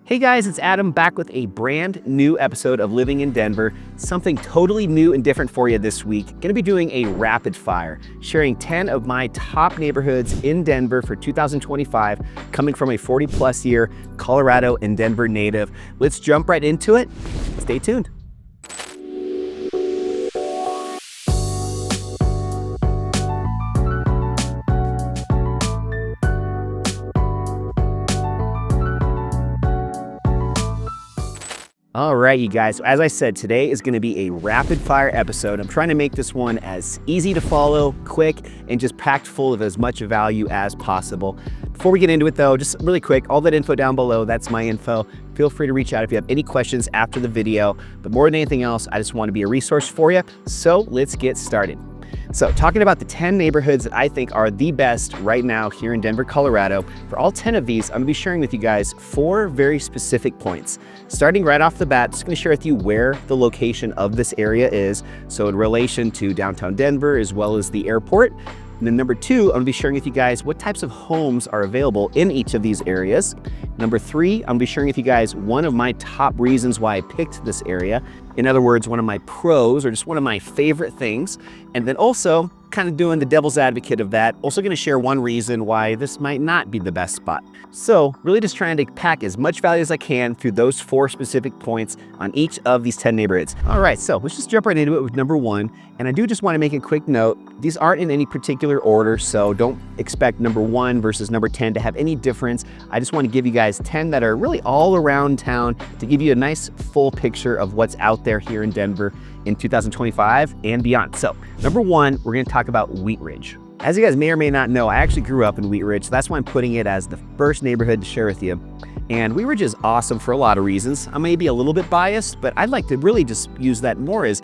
Hey guys, it's Adam back with a brand new episode of Living in Denver. Something totally new and different for you this week. Gonna be doing a rapid fire, sharing 10 of my top neighborhoods in Denver for 2025, coming from a 40+ year Colorado and Denver native. Let's jump right into it. Stay tuned. All right, you guys, so as I said, today is gonna be a rapid fire episode. I'm trying to make this one as easy to follow, quick, and just packed full of as much value as possible. Before we get into it though, just really quick, all that info down below, that's my info. Feel free to reach out if you have any questions after the video. But more than anything else, I just want to be a resource for you. So let's get started. So talking about the 10 neighborhoods that I think are the best right now here in Denver, Colorado, for all 10 of these, I'm gonna be sharing with you guys 4 very specific points. Starting right off the bat, just gonna share with you where the location of this area is. So in relation to downtown Denver, as well as the airport. And then number 2, I'm gonna be sharing with you guys what types of homes are available in each of these areas. Number 3, I'm gonna be sharing with you guys one of my top reasons why I picked this area. In other words, one of my pros, or just one of my favorite things. And then also kind of doing the devil's advocate of that. Also gonna share one reason why this might not be the best spot. So really just trying to pack as much value as I can through those 4 specific points on each of these 10 neighborhoods. All right, so let's just jump right into it with number 1. And I do just wanna make a quick note. These aren't in any particular order, so don't expect number 1 versus number 10 to have any difference. I just wanna give you guys 10 that are really all around town to give you a nice full picture of what's out there here in Denver in 2025 and beyond. So number 1, we're gonna talk about Wheat Ridge. As you guys may or may not know, I actually grew up in Wheat Ridge, so that's why I'm putting it as the first neighborhood to share with you. And Wheat Ridge is awesome for a lot of reasons. I may be a little bit biased, but I'd like to really just use that more as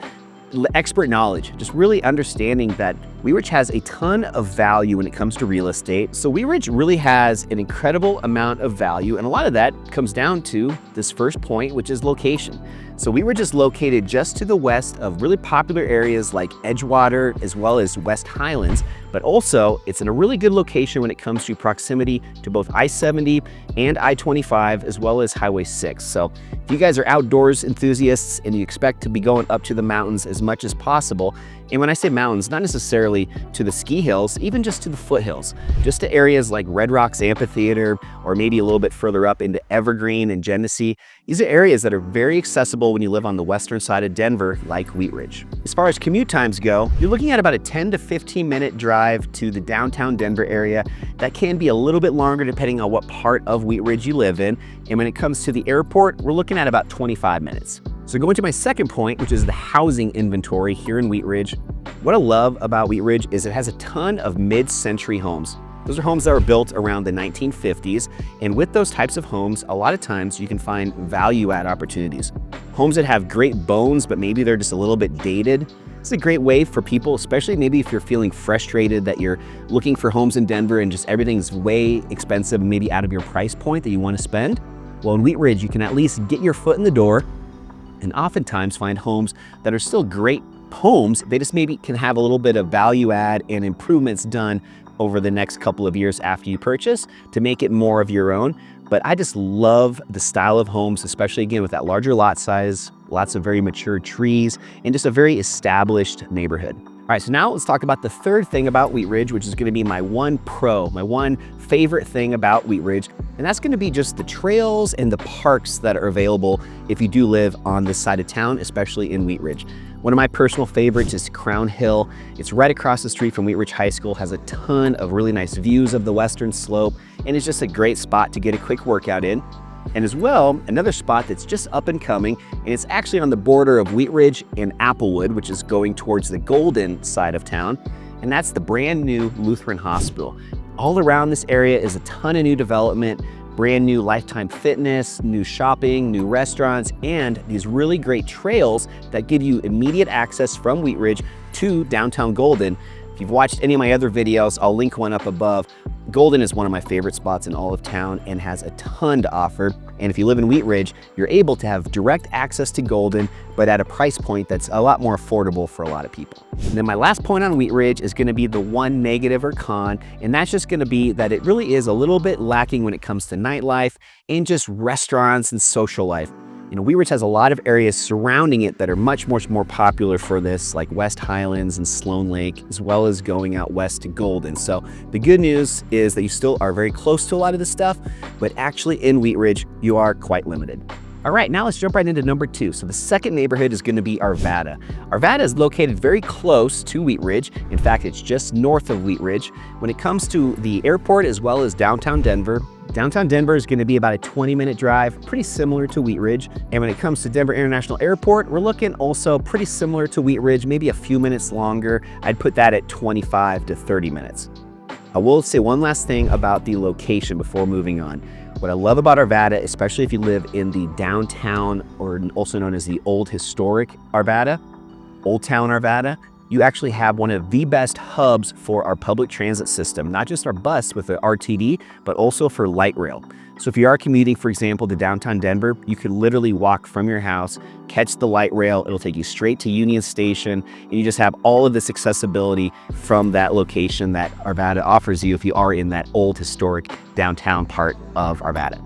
expert knowledge, just really understanding that Wheat Ridge has a ton of value when it comes to real estate. So Wheat Ridge really has an incredible amount of value, and a lot of that comes down to this first point, which is location. So Wheat Ridge is located just to the west of really popular areas like Edgewater, as well as West Highlands, but also it's in a really good location when it comes to proximity to both I-70 and I-25, as well as Highway 6. So if you guys are outdoors enthusiasts and you expect to be going up to the mountains as much as possible, and when I say mountains, not necessarily to the ski hills, even just to the foothills, just to areas like Red Rocks Amphitheater, or maybe a little bit further up into Evergreen and Genesee. These are areas that are very accessible when you live on the western side of Denver, like Wheat Ridge. As far as commute times go, you're looking at about a 10 to 15 minute drive to the downtown Denver area. That can be a little bit longer depending on what part of Wheat Ridge you live in. And when it comes to the airport, we're looking at about 25 minutes. So going to my second point, which is the housing inventory here in Wheat Ridge. What I love about Wheat Ridge is it has a ton of mid-century homes. Those are homes that were built around the 1950s. And with those types of homes, a lot of times you can find value add opportunities. Homes that have great bones, but maybe they're just a little bit dated. It's a great way for people, especially maybe if you're feeling frustrated that you're looking for homes in Denver and just everything's way expensive, maybe out of your price point that you want to spend. Well, in Wheat Ridge, you can at least get your foot in the door and oftentimes find homes that are still great homes. They just maybe can have a little bit of value add and improvements done over the next couple of years after you purchase to make it more of your own. But I just love the style of homes, especially again with that larger lot size, lots of very mature trees, and just a very established neighborhood. All right, so now let's talk about the third thing about Wheat Ridge, which is gonna be my one favorite thing about Wheat Ridge, and that's gonna be just the trails and the parks that are available if you do live on this side of town, especially in Wheat Ridge. One of my personal favorites is Crown Hill. It's right across the street from Wheat Ridge High School, has a ton of really nice views of the western slope, and it's just a great spot to get a quick workout in. And as well, another spot that's just up and coming, and it's actually on the border of Wheat Ridge and Applewood, which is going towards the Golden side of town, and that's the brand new Lutheran Hospital. All around this area is a ton of new development, brand new Lifetime Fitness, new shopping, new restaurants, and these really great trails that give you immediate access from Wheat Ridge to downtown Golden. If you've watched any of my other videos, I'll link one up above. Golden is one of my favorite spots in all of town and has a ton to offer. And if you live in Wheat Ridge, you're able to have direct access to Golden, but at a price point that's a lot more affordable for a lot of people. And then my last point on Wheat Ridge is gonna be the one negative or con, and that's just gonna be that it really is a little bit lacking when it comes to nightlife and just restaurants and social life. You know, Wheat Ridge has a lot of areas surrounding it that are much more popular for this, like West Highlands and Sloan Lake, as well as going out west to Golden. So the good news is that you still are very close to a lot of this stuff, but actually in Wheat Ridge, you are quite limited. All right, now let's jump right into number 2. So the second neighborhood is gonna be Arvada. Arvada is located very close to Wheat Ridge. In fact, it's just north of Wheat Ridge. When it comes to the airport as well as downtown Denver is gonna be about a 20-minute drive, pretty similar to Wheat Ridge. And when it comes to Denver International Airport, we're looking also pretty similar to Wheat Ridge, maybe a few minutes longer. I'd put that at 25 to 30 minutes. I will say one last thing about the location before moving on. What I love about Arvada, especially if you live in the downtown, or also known as the Old Historic Arvada, Old Town Arvada, you actually have one of the best hubs for our public transit system, not just our bus with the RTD, but also for light rail. So if you are commuting, for example, to downtown Denver, you could literally walk from your house, catch the light rail, it'll take you straight to Union Station, and you just have all of this accessibility from that location that Arvada offers you if you are in that old historic downtown part of Arvada.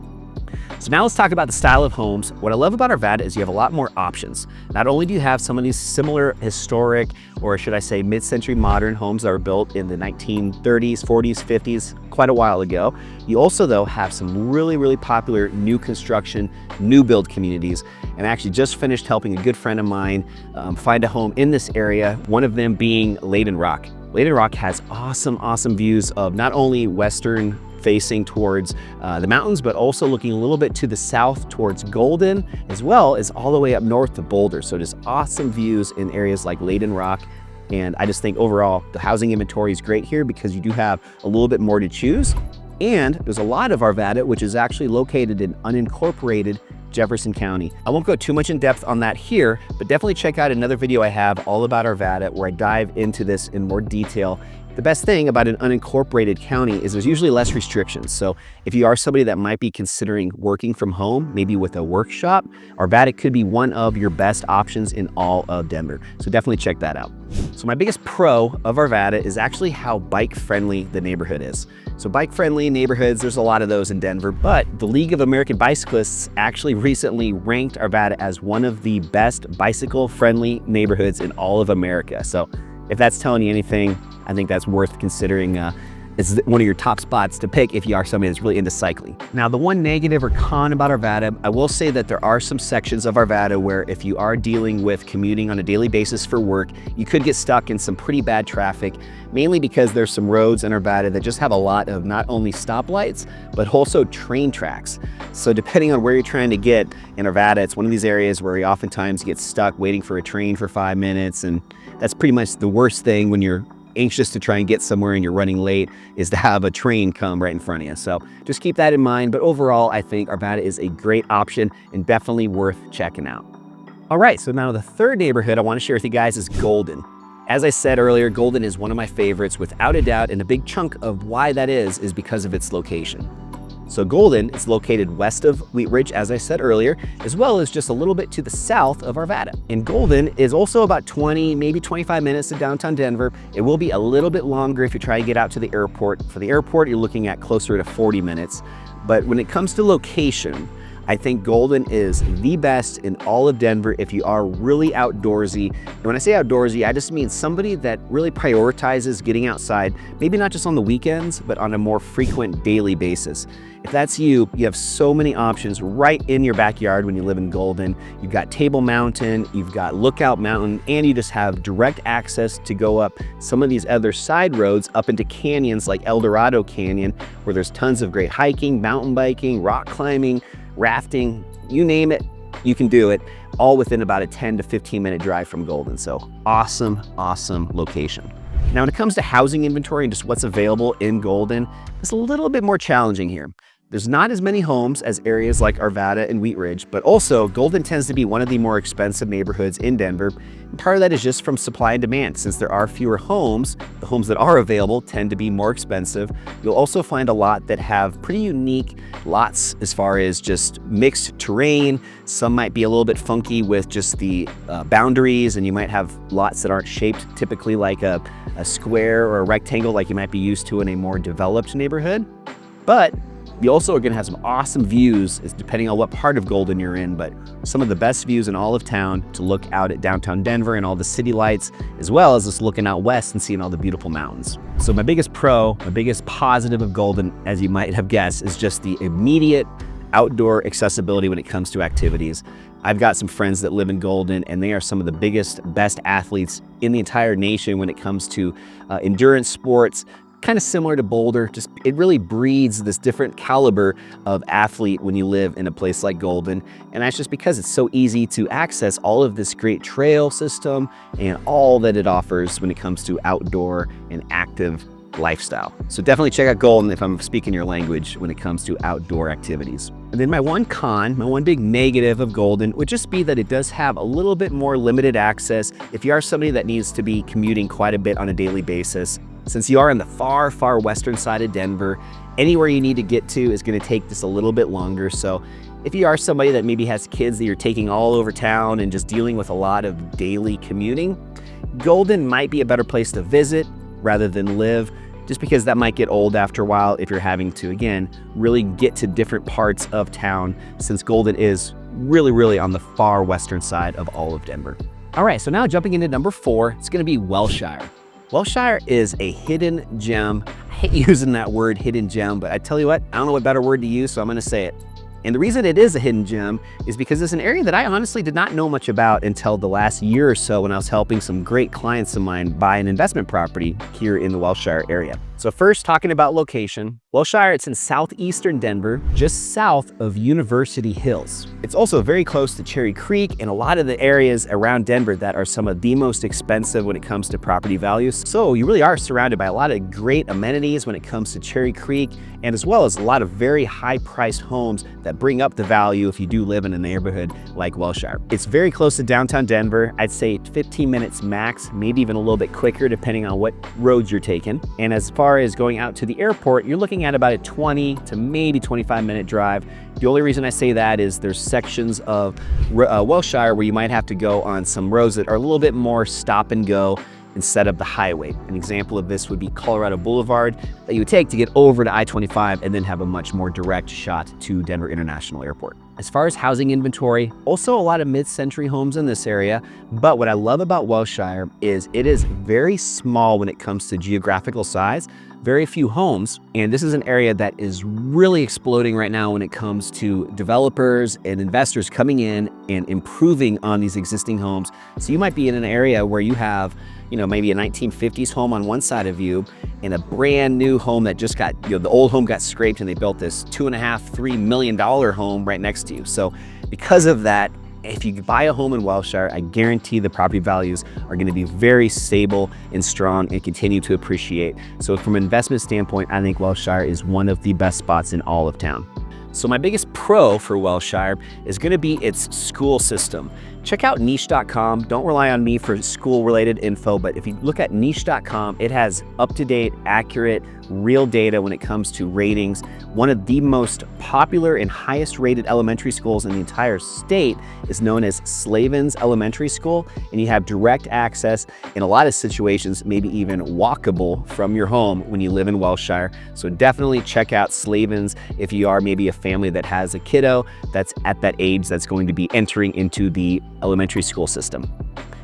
So now let's talk about the style of homes. What I love about Arvada is you have a lot more options. Not only do you have some of these similar historic, or should I say mid-century modern homes that were built in the 1930s, 40s, 50s, quite a while ago, you also though have some really popular new construction, new build communities. And I actually just finished helping a good friend of mine find a home in this area, one of them being Littleton Rock. Littleton Rock has awesome views of not only western facing towards the mountains, but also looking a little bit to the south towards Golden, as well as all the way up north to Boulder. So just awesome views in areas like Littleton Rock. And I just think overall, the housing inventory is great here because you do have a little bit more to choose. And there's a lot of Arvada, which is actually located in unincorporated Jefferson County. I won't go too much in depth on that here, but definitely check out another video I have all about Arvada where I dive into this in more detail. The best thing about an unincorporated county is there's usually less restrictions. So if you are somebody that might be considering working from home, maybe with a workshop, Arvada could be one of your best options in all of Denver. So definitely check that out. So my biggest pro of Arvada is actually how bike-friendly the neighborhood is. So bike-friendly neighborhoods, there's a lot of those in Denver, but the League of American Bicyclists actually recently ranked Arvada as one of the best bicycle-friendly neighborhoods in all of America. So if that's telling you anything, I think that's worth considering. It's one of your top spots to pick if you are somebody that's really into cycling. Now, the one negative or con about Arvada, I will say that there are some sections of Arvada where if you are dealing with commuting on a daily basis for work, you could get stuck in some pretty bad traffic, mainly because there's some roads in Arvada that just have a lot of not only stoplights, but also train tracks. So depending on where you're trying to get in Arvada, it's one of these areas where you oftentimes get stuck waiting for a train for 5 minutes, and that's pretty much the worst thing when you're anxious to try and get somewhere and you're running late, is to have a train come right in front of you. So just keep that in mind. But overall, I think Arvada is a great option and definitely worth checking out. All right, so now the third neighborhood I want to share with you guys is Golden. As I said earlier, Golden is one of my favorites without a doubt, and a big chunk of why that is because of its location. So Golden is located west of Wheat Ridge, as I said earlier, as well as just a little bit to the south of Arvada. And Golden is also about 20, maybe 25 minutes to downtown Denver. It will be a little bit longer if you try to get out to the airport. For the airport, you're looking at closer to 40 minutes. But when it comes to location, I think Golden is the best in all of Denver if you are really outdoorsy. And when I say outdoorsy, I just mean somebody that really prioritizes getting outside, maybe not just on the weekends, but on a more frequent daily basis. If that's you, you have so many options right in your backyard when you live in Golden. You've got Table Mountain, you've got Lookout Mountain, and you just have direct access to go up some of these other side roads up into canyons like El Dorado Canyon, where there's tons of great hiking, mountain biking, rock climbing, rafting, you name it, you can do it, all within about a 10 to 15 minute drive from Golden. So awesome location. Now, when it comes to housing inventory and just what's available in Golden, it's a little bit more challenging here. There's not as many homes as areas like Arvada and Wheat Ridge, but also Golden tends to be one of the more expensive neighborhoods in Denver. And part of that is just from supply and demand. Since there are fewer homes, the homes that are available tend to be more expensive. You'll also find a lot that have pretty unique lots as far as just mixed terrain. Some might be a little bit funky with just the boundaries, and you might have lots that aren't shaped typically like a square or a rectangle like you might be used to in a more developed neighborhood. But you also are going to have some awesome views, depending on what part of Golden you're in, but some of the best views in all of town to look out at downtown Denver and all the city lights, as well as just looking out west and seeing all the beautiful mountains. So my biggest positive of Golden, as you might have guessed, is just the immediate outdoor accessibility when it comes to activities. I've got some friends that live in Golden, and they are some of the best athletes in the entire nation when it comes to endurance sports. Kind of similar to Boulder, just it really breeds this different caliber of athlete when you live in a place like Golden. And that's just because it's so easy to access all of this great trail system and all that it offers when it comes to outdoor and active lifestyle. So definitely check out Golden if I'm speaking your language when it comes to outdoor activities. And then my one big negative of Golden would just be that it does have a little bit more limited access if you are somebody that needs to be commuting quite a bit on a daily basis. Since you are on the far, far western side of Denver, anywhere you need to get to is going to take just a little bit longer. So if you are somebody that maybe has kids that you're taking all over town and just dealing with a lot of daily commuting, Golden might be a better place to visit rather than live, just because that might get old after a while if you're having to, again, really get to different parts of town, since Golden is really, really on the far western side of all of Denver. All right, so now jumping into number 4, it's going to be Wellshire. Wellshire is a hidden gem. I hate using that word, hidden gem, but I tell you what, I don't know what better word to use, so I'm going to say it. And the reason it is a hidden gem is because it's an area that I honestly did not know much about until the last year or so when I was helping some great clients of mine buy an investment property here in the Wellshire area. So first, talking about location, Wellshire, it's in southeastern Denver, just south of University Hills. It's also very close to Cherry Creek and a lot of the areas around Denver that are some of the most expensive when it comes to property values. So you really are surrounded by a lot of great amenities when it comes to Cherry Creek, and as well as a lot of very high-priced homes that bring up the value if you do live in a neighborhood like Wellshire. It's very close to downtown Denver. I'd say 15 minutes max, maybe even a little bit quicker depending on what roads you're taking. And as far as going out to the airport, you're looking at about a 20 to maybe 25-minute drive. The only reason I say that is there's sections of Wellshire where you might have to go on some roads that are a little bit more stop and go instead of the highway. An example of this would be Colorado Boulevard that you would take to get over to I-25 and then have a much more direct shot to Denver International Airport. As far as housing inventory, also a lot of mid-century homes in this area, but what I love about Wellshire is it is very small when it comes to geographical size. Very few homes, and this is an area that is really exploding right now when it comes to developers and investors coming in and improving on these existing homes. So you might be in an area where you have, maybe a 1950s home on one side of you and a brand new home that just got, the old home got scraped and they built this $2.5–3 million home right next to you. So because of that, if you buy a home in Wellshire, I guarantee the property values are going to be very stable and strong and continue to appreciate. So from an investment standpoint, I think Wellshire is one of the best spots in all of town. So my biggest pro for Wellshire is going to be its school system. Check out niche.com. Don't rely on me for school-related info, but if you look at niche.com, it has up-to-date, accurate, real data when it comes to ratings. One of the most popular and highest rated elementary schools in the entire state is known as Slavens Elementary School, and you have direct access in a lot of situations, maybe even walkable from your home when you live in Wellshire. So definitely check out Slavens if you are maybe a family that has a kiddo that's at that age that's going to be entering into the elementary school system.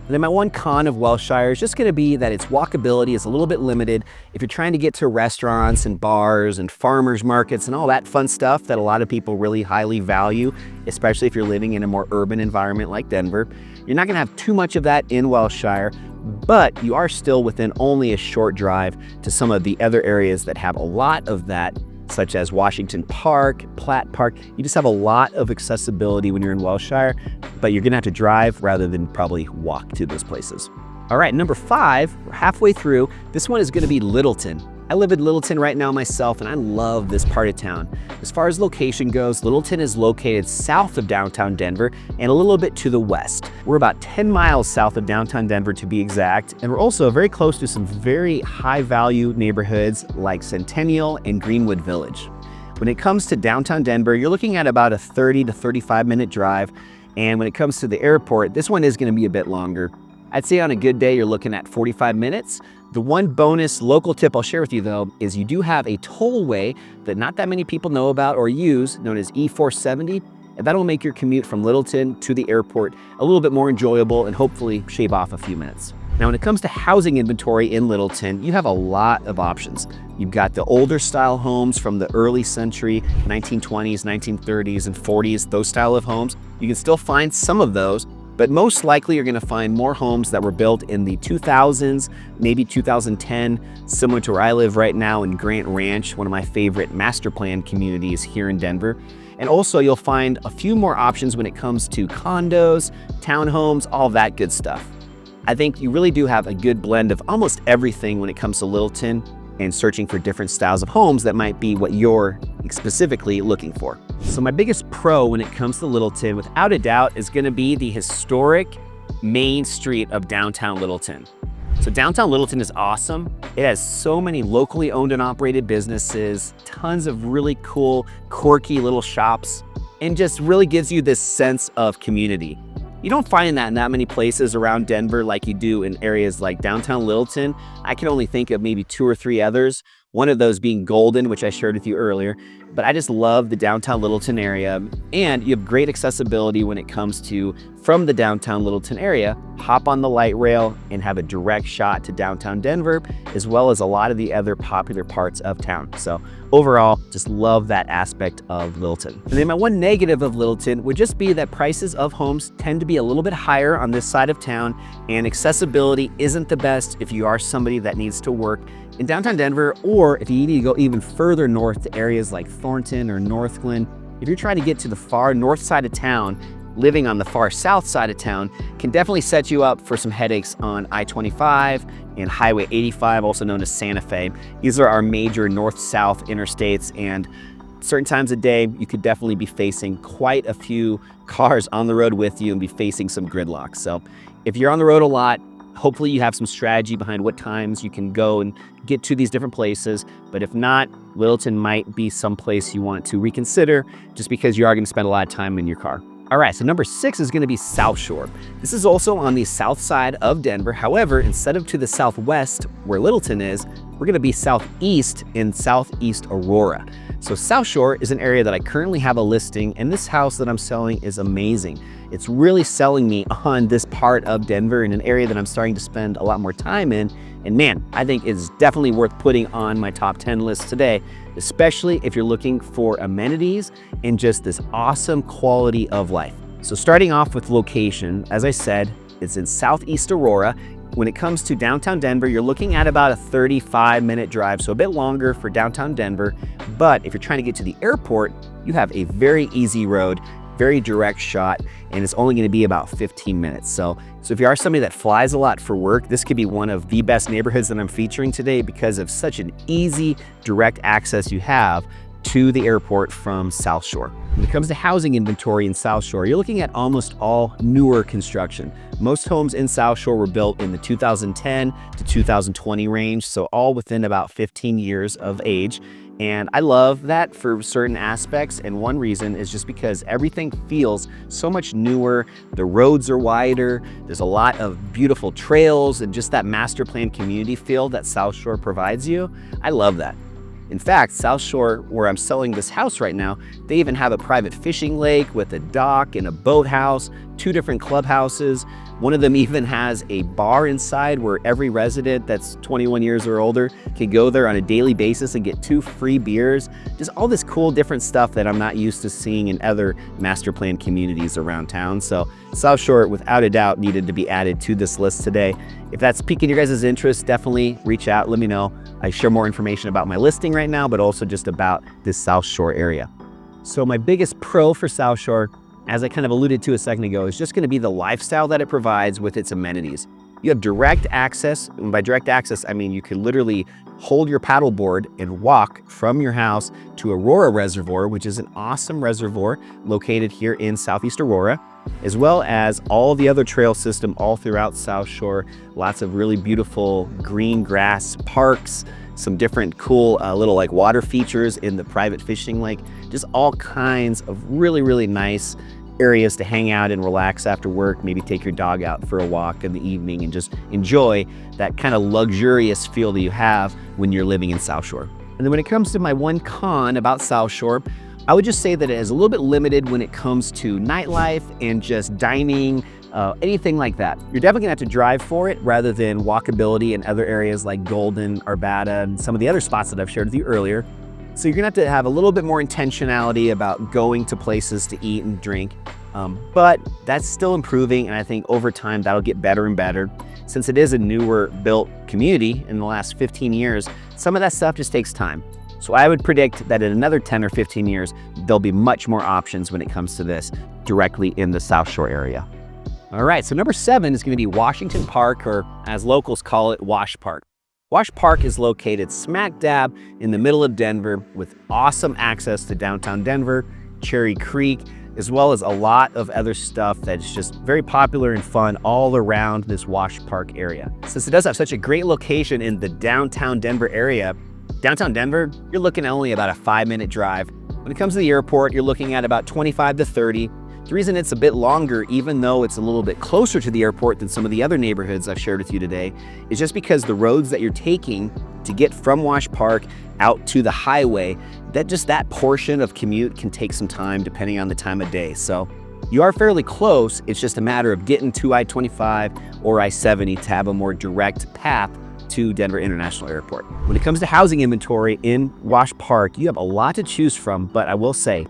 And then my one con of Wellshire is just going to be that its walkability is a little bit limited if you're trying to get to restaurants and bars and farmers markets and all that fun stuff that a lot of people really highly value, especially if you're living in a more urban environment like Denver. You're not going to have too much of that in Wellshire, but you are still within only a short drive to some of the other areas that have a lot of that, such as Washington Park, Platt Park. You just have a lot of accessibility when you're in Wellshire, but you're gonna have to drive rather than probably walk to those places. All right, number 5, we're halfway through. This one is gonna be Littleton. I live in Littleton right now myself, and I love this part of town. As far as location goes, Littleton is located south of downtown Denver and a little bit to the west. We're about 10 miles south of downtown Denver to be exact, and we're also very close to some very high value neighborhoods like Centennial and Greenwood Village. When it comes to downtown Denver, you're looking at about a 30 to 35 minute drive, and when it comes to the airport, this one is going to be a bit longer. I'd say on a good day, you're looking at 45 minutes. The one bonus local tip I'll share with you though is you do have a tollway that not that many people know about or use, known as E470, and that'll make your commute from Littleton to the airport a little bit more enjoyable and hopefully shave off a few minutes. Now, when it comes to housing inventory in Littleton, you have a lot of options. You've got the older style homes from the early century, 1920s, 1930s, and 40s, those style of homes. You can still find some of those, but most likely you're gonna find more homes that were built in the 2000s, maybe 2010, similar to where I live right now in Grant Ranch, one of my favorite master plan communities here in Denver. And also you'll find a few more options when it comes to condos, townhomes, all that good stuff. I think you really do have a good blend of almost everything when it comes to Littleton and searching for different styles of homes that might be what you're specifically looking for. So my biggest pro when it comes to Littleton, without a doubt, is gonna be the historic main street of downtown Littleton. So downtown Littleton is awesome. It has so many locally owned and operated businesses, tons of really cool, quirky little shops, and just really gives you this sense of community. You don't find that in that many places around Denver like you do in areas like downtown Littleton. I can only think of maybe 2 or 3 others, one of those being Golden, which I shared with you earlier. But I just love the downtown Littleton area, and you have great accessibility when it comes to, from the downtown Littleton area, hop on the light rail and have a direct shot to downtown Denver, as well as a lot of the other popular parts of town. So overall, just love that aspect of Littleton. And then my one negative of Littleton would just be that prices of homes tend to be a little bit higher on this side of town, and accessibility isn't the best if you are somebody that needs to work in downtown Denver, or if you need to go even further north to areas like Thornton or Northglenn. If you're trying to get to the far north side of town, living on the far south side of town can definitely set you up for some headaches on I-25 and Highway 85, also known as Santa Fe. These are our major north-south interstates, and certain times of day, you could definitely be facing quite a few cars on the road with you and be facing some gridlock. So if you're on the road a lot, hopefully you have some strategy behind what times you can go and get to these different places. But if not, Littleton might be someplace you want to reconsider just because you are going to spend a lot of time in your car. All right, so number 6 is going to be Southshore. This is also on the south side of Denver. However, instead of to the southwest where Littleton is, we're going to be southeast in southeast Aurora. So Southshore is an area that I currently have a listing, and this house that I'm selling is amazing. It's really selling me on this part of Denver in an area that I'm starting to spend a lot more time in. And man, I think it's definitely worth putting on my top 10 list today, especially if you're looking for amenities and just this awesome quality of life. So starting off with location, as I said, it's in southeast Aurora. When it comes to downtown Denver, you're looking at about a 35-minute drive, so a bit longer for downtown Denver. But if you're trying to get to the airport, you have a very easy road, very direct shot, and it's only going to be about 15 minutes. So if you are somebody that flies a lot for work, this could be one of the best neighborhoods that I'm featuring today because of such an easy, direct access you have to the airport from Southshore. When it comes to housing inventory in Southshore, you're looking at almost all newer construction. Most homes in Southshore were built in the 2010 to 2020 range, so all within about 15 years of age. And I love that for certain aspects, and one reason is just because everything feels so much newer. The roads are wider, there's a lot of beautiful trails, and just that master plan community feel that Southshore provides you. I love that. In fact, Southshore, where I'm selling this house right now, they even have a private fishing lake with a dock and a boathouse, 2 different clubhouses. One of them even has a bar inside where every resident that's 21 years or older can go there on a daily basis and get 2 free beers. Just all this cool different stuff that I'm not used to seeing in other master plan communities around town. So Southshore, without a doubt, needed to be added to this list today. If that's piquing your guys' interest, definitely reach out, let me know. I share more information about my listing right now, but also just about this Southshore area. So my biggest pro for Southshore, as I kind of alluded to a second ago, is just going to be the lifestyle that it provides with its amenities. You have direct access, and by direct access, I mean you can literally hold your paddleboard and walk from your house to Aurora Reservoir, which is an awesome reservoir located here in Southeast Aurora, as well as all the other trail system all throughout Southshore. Lots of really beautiful green grass parks, some different cool little like water features in the private fishing lake, just all kinds of really, really nice areas to hang out and relax after work, maybe take your dog out for a walk in the evening and just enjoy that kind of luxurious feel that you have when you're living in Southshore. And then when it comes to my one con about Southshore, I would just say that it is a little bit limited when it comes to nightlife and just dining, anything like that. You're definitely gonna have to drive for it rather than walkability in other areas like Golden, Arvada, and some of the other spots that I've shared with you earlier. So you're gonna have to have a little bit more intentionality about going to places to eat and drink, but that's still improving, and I think over time that'll get better and better. Since it is a newer built community in the last 15 years, some of that stuff just takes time. So I would predict that in another 10 or 15 years, there'll be much more options when it comes to this directly in the Southshore area. All right, so number 7 is gonna be Washington Park, or as locals call it, Wash Park. Wash Park is located smack dab in the middle of Denver with awesome access to downtown Denver, Cherry Creek, as well as a lot of other stuff that's just very popular and fun all around this Wash Park area. Since it does have such a great location in the downtown Denver area, downtown Denver, you're looking at only about a 5-minute drive. When it comes to the airport, you're looking at about 25 to 30. The reason it's a bit longer, even though it's a little bit closer to the airport than some of the other neighborhoods I've shared with you today, is just because the roads that you're taking to get from Wash Park out to the highway, that portion of commute can take some time depending on the time of day. So you are fairly close. It's just a matter of getting to I-25 or I-70 to have a more direct path to Denver International Airport. When it comes to housing inventory in Wash Park, you have a lot to choose from, but I will say,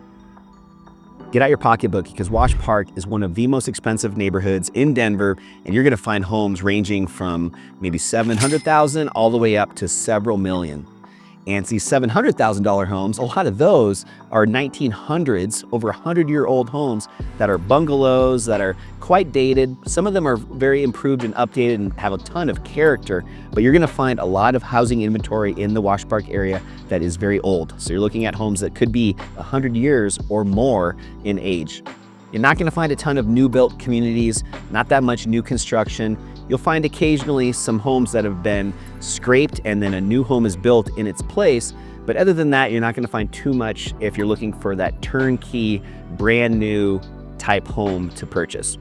get out your pocketbook because Wash Park is one of the most expensive neighborhoods in Denver, and you're gonna find homes ranging from maybe $700,000 all the way up to several million. And these $700,000 homes, a lot of those are 1900s, over 100-year-old homes that are bungalows that are quite dated. Some of them are very improved and updated and have a ton of character, but you're gonna find a lot of housing inventory in the Wash Park area that is very old. So you're looking at homes that could be 100 years or more in age. You're not gonna find a ton of new built communities, not that much new construction. You'll find occasionally some homes that have been scraped and then a new home is built in its place. But other than that, you're not gonna find too much if you're looking for that turnkey, brand new type home to purchase.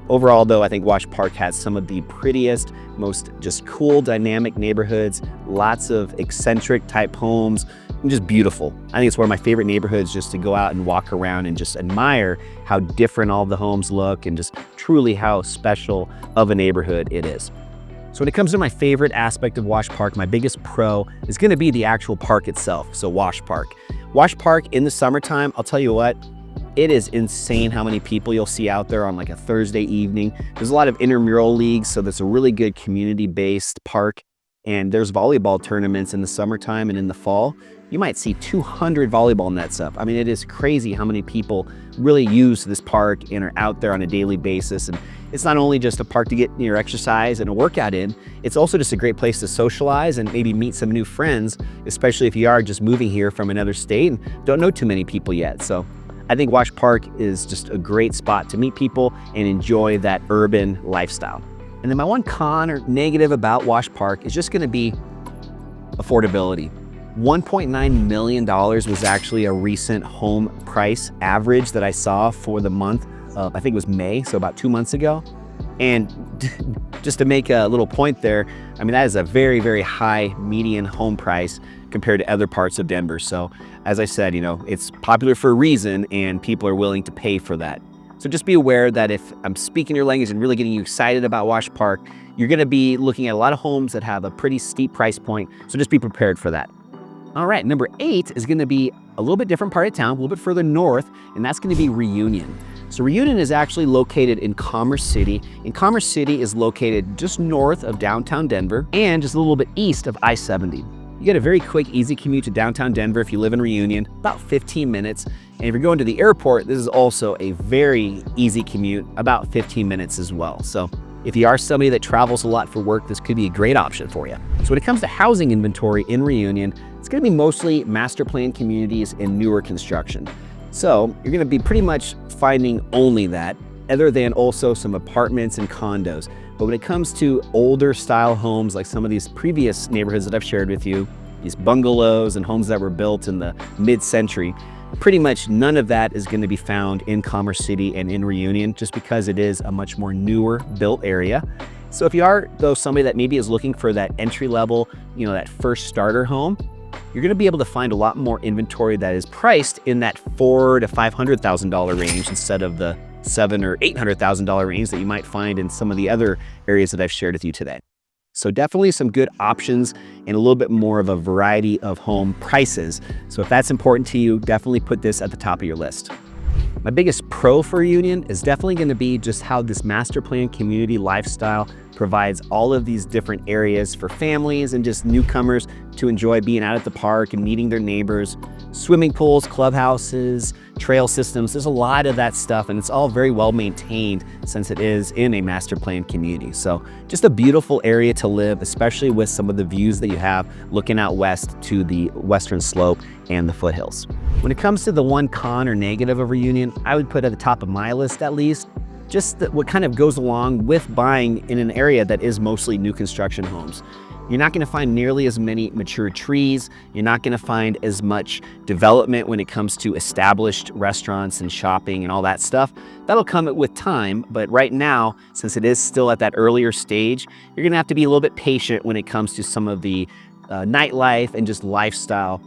Overall though, I think Wash Park has some of the prettiest, most just cool, dynamic neighborhoods, lots of eccentric type homes, and just beautiful. I think it's one of my favorite neighborhoods just to go out and walk around and just admire how different all the homes look and just truly how special of a neighborhood it is. So when it comes to my favorite aspect of Wash Park, my biggest pro is gonna be the actual park itself, so Wash Park. Wash Park in the summertime, I'll tell you what, it is insane how many people you'll see out there on like a Thursday evening. There's a lot of intramural leagues, so that's a really good community-based park. And there's volleyball tournaments in the summertime and in the fall. You might see 200 volleyball nets up. I mean, it is crazy how many people really use this park and are out there on a daily basis. And it's not only just a park to get your exercise and a workout in, it's also just a great place to socialize and maybe meet some new friends, especially if you are just moving here from another state and don't know too many people yet. So I think Wash Park is just a great spot to meet people and enjoy that urban lifestyle. And then my one con or negative about Wash Park is just gonna be affordability. $1.9 million was actually a recent home price average that I saw for the month of, I think it was May, so about 2 months ago. And just to make a little point there, I mean, that is a very, very high median home price compared to other parts of Denver. So as I said, you know, it's popular for a reason and people are willing to pay for that. So just be aware that if I'm speaking your language and really getting you excited about Wash Park, you're gonna be looking at a lot of homes that have a pretty steep price point. So just be prepared for that. All right, number 8 is gonna be a little bit different part of town, a little bit further north, and that's gonna be Reunion. So Reunion is actually located in Commerce City, and Commerce City is located just north of downtown Denver and just a little bit east of I-70. You get a very quick, easy commute to downtown Denver if you live in Reunion, about 15 minutes. And if you're going to the airport, this is also a very easy commute, about 15 minutes as well. So If you are somebody that travels a lot for work, this could be a great option for you. So when it comes to housing inventory in Reunion, it's going to be mostly master plan communities and newer construction. So you're going to be pretty much finding only that, other than also some apartments and condos. But when it comes to older style homes, like some of these previous neighborhoods that I've shared with you, these bungalows and homes that were built in the mid-century, pretty much none of that is going to be found in Commerce City and in Reunion, just because it is a much more newer built area. So if you are, though, somebody that maybe is looking for that entry level, that first starter home, you're going to be able to find a lot more inventory that is priced in that $400,000 to $500,000 range instead of the $700,000 or $800,000 range that you might find in some of the other areas that I've shared with you today. So definitely some good options and a little bit more of a variety of home prices. So if that's important to you, definitely put this at the top of your list. My biggest pro for Reunion is definitely going to be just how this master plan community lifestyle provides all of these different areas for families and just newcomers to enjoy being out at the park and meeting their neighbors. Swimming pools, clubhouses, trail systems, there's a lot of that stuff, and it's all very well maintained since it is in a master plan community. So just a beautiful area to live, especially with some of the views that you have looking out west to the western slope and the foothills. When it comes to the one con or negative of Reunion, I would put at the top of my list at least, just what kind of goes along with buying in an area that is mostly new construction homes. You're not going to find nearly as many mature trees. You're not going to find as much development when it comes to established restaurants and shopping and all that stuff. That'll come with time, but right now, since it is still at that earlier stage, you're going to have to be a little bit patient when it comes to some of the nightlife and just lifestyle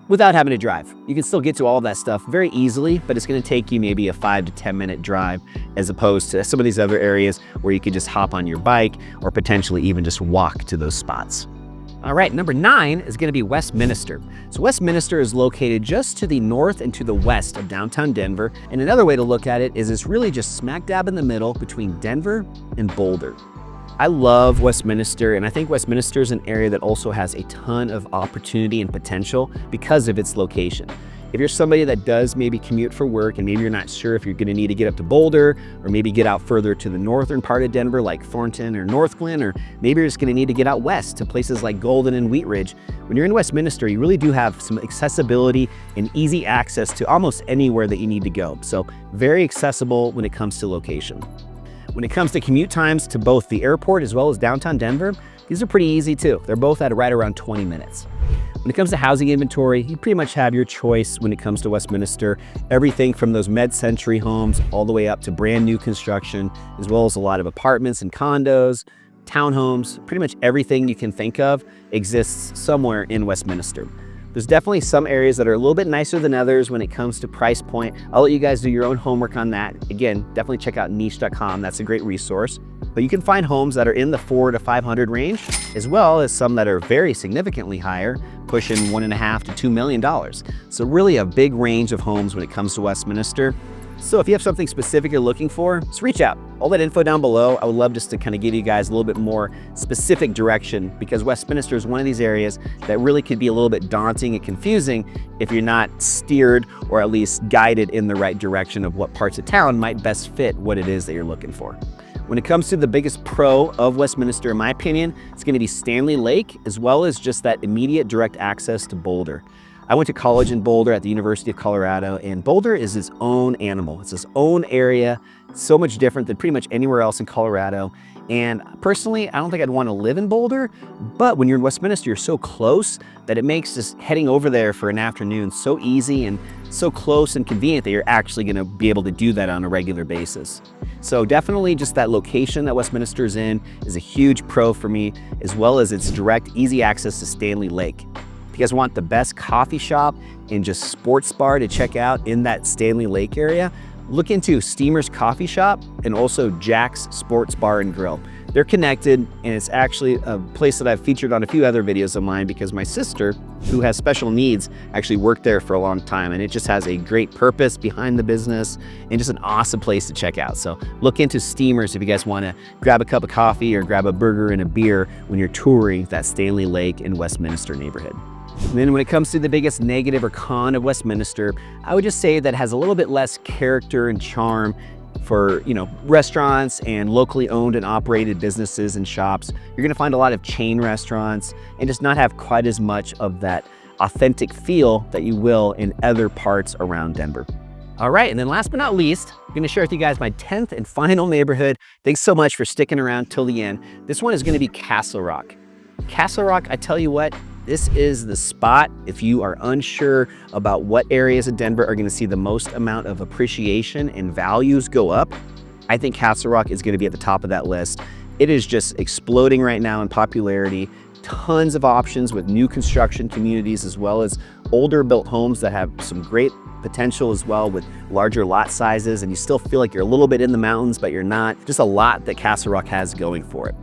without having to drive. You can still get to all of that stuff very easily, but it's going to take you maybe a 5 to 10 minute drive as opposed to some of these other areas where you could just hop on your bike or potentially even just walk to those spots. All right, number 9 is going to be Westminster. So Westminster is located just to the north and to the west of downtown Denver. And another way to look at it is it's really just smack dab in the middle between Denver and Boulder. I love Westminster, and I think Westminster is an area that also has a ton of opportunity and potential because of its location. If you're somebody that does maybe commute for work and maybe you're not sure if you're going to need to get up to Boulder or maybe get out further to the northern part of Denver like Thornton or North Glen, or maybe you're just going to need to get out west to places like Golden and Wheat Ridge, when you're in Westminster, you really do have some accessibility and easy access to almost anywhere that you need to go. So very accessible when it comes to location. When it comes to commute times to both the airport as well as downtown Denver, these are pretty easy too. They're both at right around 20 minutes. When it comes to housing inventory, you pretty much have your choice when it comes to Westminster. Everything from those mid-century homes all the way up to brand new construction, as well as a lot of apartments and condos, townhomes. Pretty much everything you can think of exists somewhere in Westminster. There's definitely some areas that are a little bit nicer than others when it comes to price point. I'll let you guys do your own homework on that. Again, definitely check out niche.com. That's a great resource. But you can find homes that are in the $400,000 to $500,000 range, as well as some that are very significantly higher, pushing $1.5 to $2 million. So really a big range of homes when it comes to Westminster. So if you have something specific you're looking for, just reach out. All that info down below. I would love just to kind of give you guys a little bit more specific direction, because Westminster is one of these areas that really could be a little bit daunting and confusing if you're not steered or at least guided in the right direction of what parts of town might best fit what it is that you're looking for. When it comes to the biggest pro of Westminster, in my opinion, it's going to be Stanley Lake, as well as just that immediate direct access to Boulder. I went to college in Boulder at the University of Colorado, and Boulder is its own animal. It's its own area, so much different than pretty much anywhere else in Colorado. And personally, I don't think I'd want to live in Boulder, but when you're in Westminster, you're so close that it makes just heading over there for an afternoon so easy and so close and convenient that you're actually going to be able to do that on a regular basis. So definitely just that location that Westminster is in is a huge pro for me, as well as its direct, easy access to Stanley Lake. If you guys want the best coffee shop and just sports bar to check out in that Stanley Lake area, look into Steamer's Coffee Shop and also Jack's Sports Bar and Grill. They're connected, and it's actually a place that I've featured on a few other videos of mine because my sister, who has special needs, actually worked there for a long time, and it just has a great purpose behind the business and just an awesome place to check out. So look into Steamers if you guys want to grab a cup of coffee or grab a burger and a beer when you're touring that Stanley Lake and Westminster neighborhood. And then when it comes to the biggest negative or con of Westminster, I would just say that it has a little bit less character and charm for, restaurants and locally owned and operated businesses and shops. You're gonna find a lot of chain restaurants and just not have quite as much of that authentic feel that you will in other parts around Denver. All right, and then last but not least, I'm gonna share with you guys my 10th and final neighborhood. Thanks so much for sticking around till the end. This one is gonna be Castle Rock. Castle Rock, I tell you what, this is the spot if you are unsure about what areas of Denver are gonna see the most amount of appreciation and values go up. I think Castle Rock is gonna be at the top of that list. It is just exploding right now in popularity. Tons of options with new construction communities, as well as older built homes that have some great potential as well, with larger lot sizes, and you still feel like you're a little bit in the mountains, but you're not. Just a lot that Castle Rock has going for it.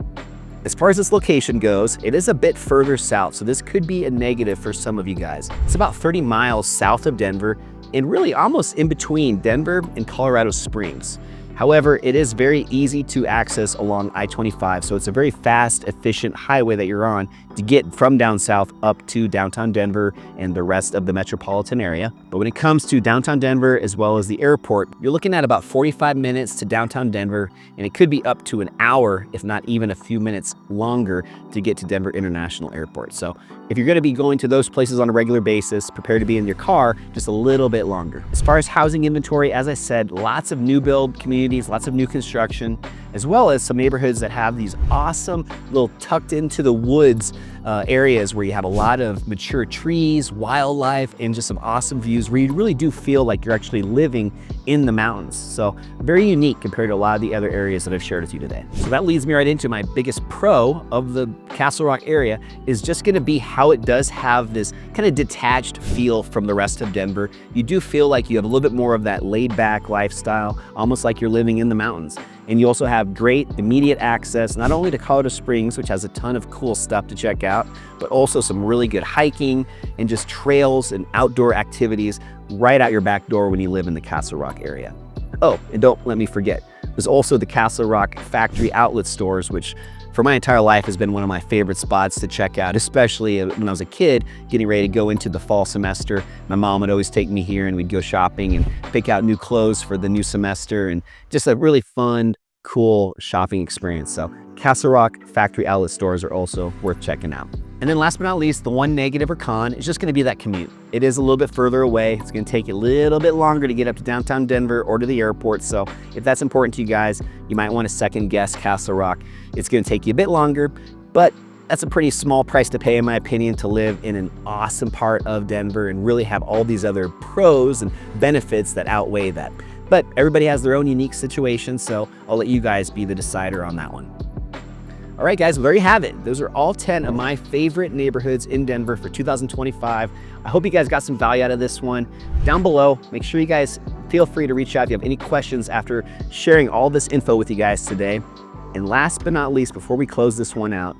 As far as this location goes, it is a bit further south, so this could be a negative for some of you guys. It's about 30 miles south of Denver, and really almost in between Denver and Colorado Springs. However, it is very easy to access along I-25, so it's a very fast, efficient highway that you're on to get from down south up to downtown Denver and the rest of the metropolitan area. But when it comes to downtown Denver as well as the airport, you're looking at about 45 minutes to downtown Denver, and it could be up to an hour, if not even a few minutes longer, to get to Denver International Airport. So if you're gonna be going to those places on a regular basis, prepare to be in your car just a little bit longer. As far as housing inventory, as I said, lots of new build communities, lots of new construction, as well as some neighborhoods that have these awesome little tucked into the woods areas where you have a lot of mature trees, wildlife, and just some awesome views where you really do feel like you're actually living in the mountains. So very unique compared to a lot of the other areas that I've shared with you today. So that leads me right into my biggest pro of the Castle Rock area is just gonna be how it does have this kind of detached feel from the rest of Denver. You do feel like you have a little bit more of that laid back lifestyle, almost like you're living in the mountains. And you also have great immediate access, not only to Colorado Springs, which has a ton of cool stuff to check out, but also some really good hiking and just trails and outdoor activities right out your back door when you live in the Castle Rock area. Oh, and don't let me forget, there's also the Castle Rock factory outlet stores, which for my entire life has been one of my favorite spots to check out, especially when I was a kid getting ready to go into the fall semester. My mom would always take me here and we'd go shopping and pick out new clothes for the new semester, and just a really fun, cool shopping experience. So Castle Rock factory outlet stores are also worth checking out. And then last but not least, the one negative or con is just gonna be that commute. It is a little bit further away. It's gonna take you a little bit longer to get up to downtown Denver or to the airport. So if that's important to you guys, you might wanna second guess Castle Rock. It's gonna take you a bit longer, but that's a pretty small price to pay, in my opinion, to live in an awesome part of Denver and really have all these other pros and benefits that outweigh that. But everybody has their own unique situation, so I'll let you guys be the decider on that one. All right, guys, well, there you have it. Those are all 10 of my favorite neighborhoods in Denver for 2025. I hope you guys got some value out of this one. Down below, make sure you guys feel free to reach out if you have any questions after sharing all this info with you guys today. And last but not least, before we close this one out,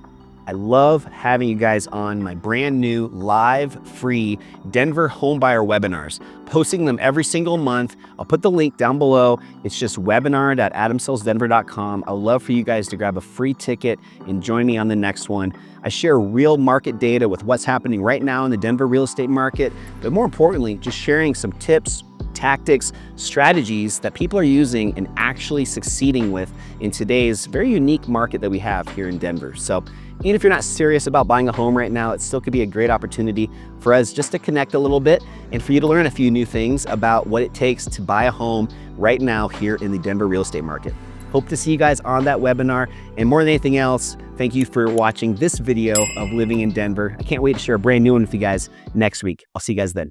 I love having you guys on my brand new live free Denver homebuyer webinars, posting them every single month. I'll put the link down below. It's just webinar.adamsellsdenver.com. I'd love for you guys to grab a free ticket and join me on the next one. I share real market data with what's happening right now in the Denver real estate market, but more importantly, just sharing some tips, tactics, strategies that people are using and actually succeeding with in today's very unique market that we have here in Denver. So even if you're not serious about buying a home right now, it still could be a great opportunity for us just to connect a little bit and for you to learn a few new things about what it takes to buy a home right now here in the Denver real estate market. Hope to see you guys on that webinar. And more than anything else, thank you for watching this video of living in Denver. I can't wait to share a brand new one with you guys next week. I'll see you guys then.